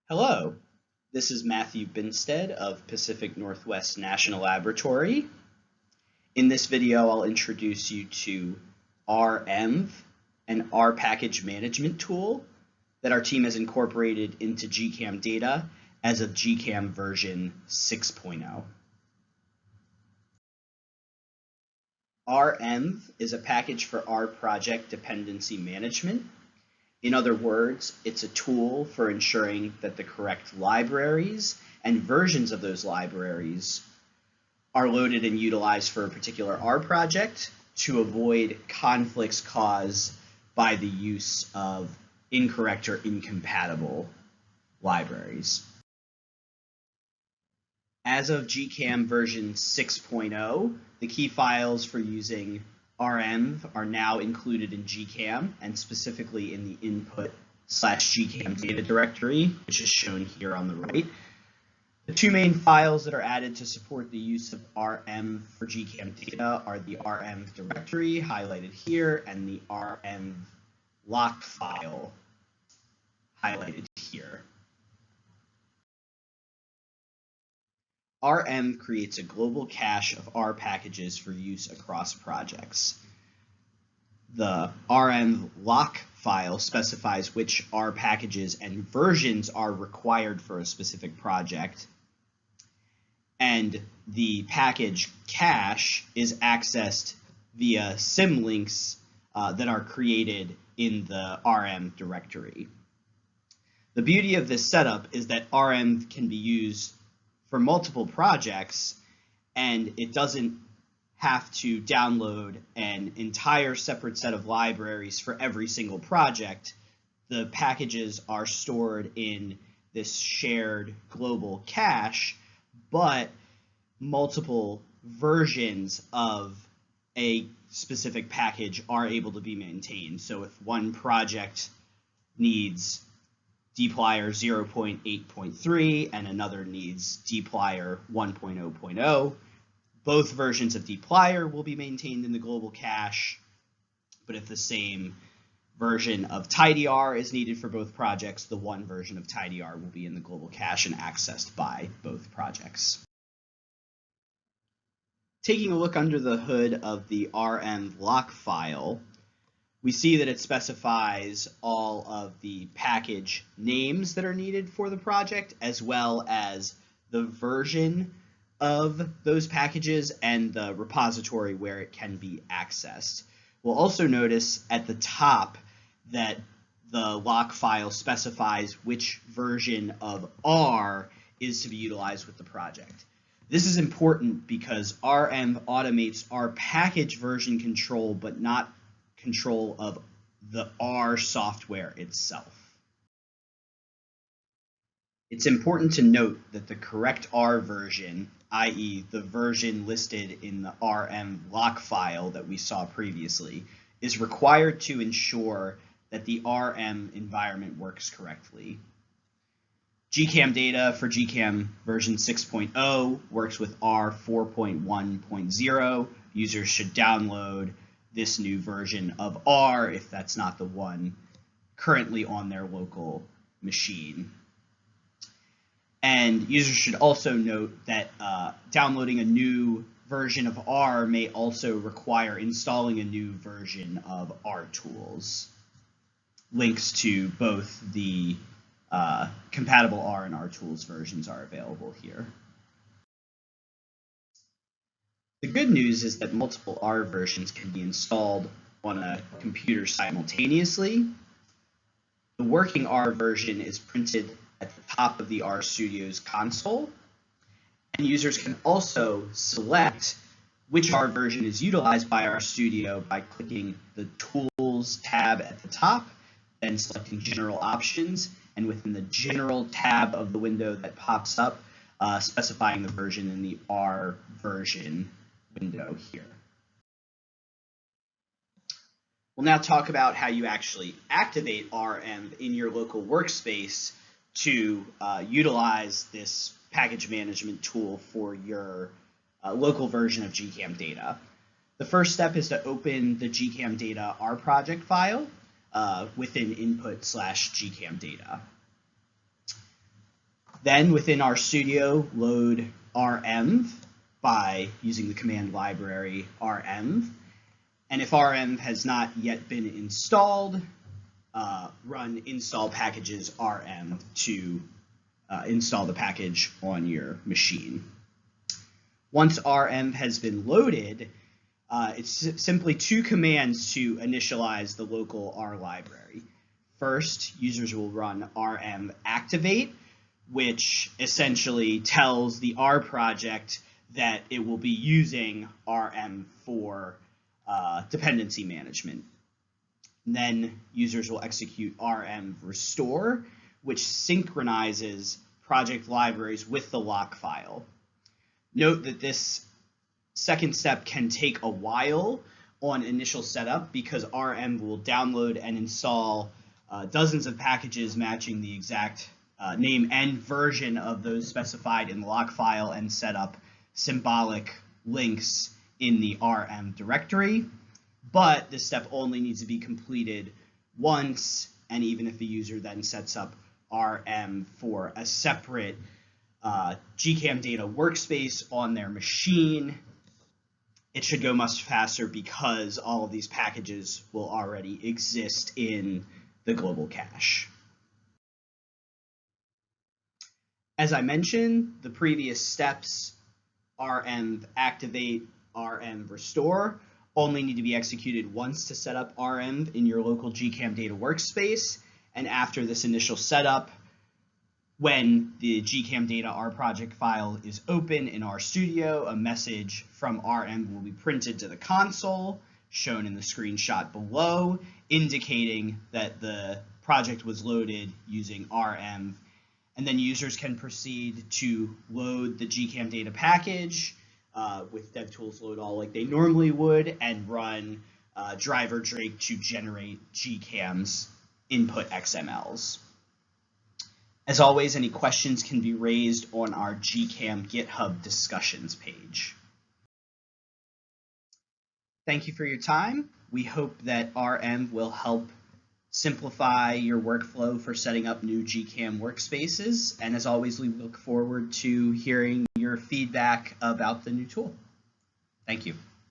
Hello, this is Matthew Binstead of Pacific Northwest National Laboratory. In this video, I'll introduce you to renv, an R package management tool that our team has incorporated into GCAMdata as of GCAM version 6.0. renv is a package for R project dependency management. In other words, it's a tool for ensuring that the correct libraries and versions of those libraries are loaded and utilized for a particular R project to avoid conflicts caused by the use of incorrect or incompatible libraries. As of GCAM version 6.0, the key files for using renv are now included in GCAM and specifically in the input/GCAMdata directory, which is shown here on the right. The two main files that are added to support the use of renv for GCAMdata are the renv directory, highlighted here, and the renv lock file, highlighted here. renv creates a global cache of R packages for use across projects. The renv lock file specifies which R packages and versions are required for a specific project, and the package cache is accessed via symlinks that are created in the renv directory. The beauty of this setup is that renv can be used for multiple projects, and it doesn't have to download an entire separate set of libraries for every single project. The packages are stored in this shared global cache, but multiple versions of a specific package are able to be maintained. So if one project needs dplyr 0.8.3 and another needs dplyr 1.0.0. Both versions of dplyr will be maintained in the global cache, but if the same version of tidyr is needed for both projects, the one version of tidyr will be in the global cache and accessed by both projects. Taking a look under the hood of the renv lock file, we see that it specifies all of the package names that are needed for the project, as well as the version of those packages and the repository where it can be accessed. We'll also notice at the top that the lock file specifies which version of R is to be utilized with the project. This is important because renv automates R package version control, but not control of the R software itself. It's important to note that the correct R version, i.e. the version listed in the renv lock file that we saw previously, is required to ensure that the RM environment works correctly. GCAMdata for GCAM version 6.0 works with R 4.1.0. Users should download this new version of R if that's not the one currently on their local machine. And users should also note that downloading a new version of R may also require installing a new version of RTools. Links to both the compatible R and RTools versions are available here. The good news is that multiple R versions can be installed on a computer simultaneously. The working R version is printed at the top of the RStudio's console, and users can also select which R version is utilized by RStudio by clicking the Tools tab at the top, then selecting General Options, and within the General tab of the window that pops up, specifying the version in the R version window here. We'll now talk about how you actually activate renv in your local workspace to utilize this package management tool for your local version of GCAMdata. The first step is to open the GCAMdata R project file within input/GCAMdata. Then within RStudio, load renv by using the command library renv. And if renv has not yet been installed, run install packages renv to install the package on your machine. Once renv has been loaded, it's simply two commands to initialize the local R library. First, users will run renv activate, which essentially tells the R project that it will be using renv for dependency management. And then users will execute renv restore, which synchronizes project libraries with the lock file. Note that this second step can take a while on initial setup because renv will download and install dozens of packages matching the exact name and version of those specified in the lock file and set up symbolic links in the renv directory. But this step only needs to be completed once, and even if the user then sets up renv for a separate GCAMdata workspace on their machine, it should go much faster because all of these packages will already exist in the global cache. As I mentioned, the previous steps, renv activate, renv restore, only need to be executed once to set up renv in your local GCAMdata workspace. And after this initial setup, when the GCAMdata R project file is open in RStudio, a message from renv will be printed to the console, shown in the screenshot below, indicating that the project was loaded using renv. And then users can proceed to load the GCAMdata package with DevTools load all like they normally would, and run driver Drake to generate GCAM's input XMLs. As always, any questions can be raised on our GCAM GitHub discussions page. Thank you for your time. We hope that renv will help simplify your workflow for setting up new GCAM workspaces. And as always, we look forward to hearing your feedback about the new tool. Thank you.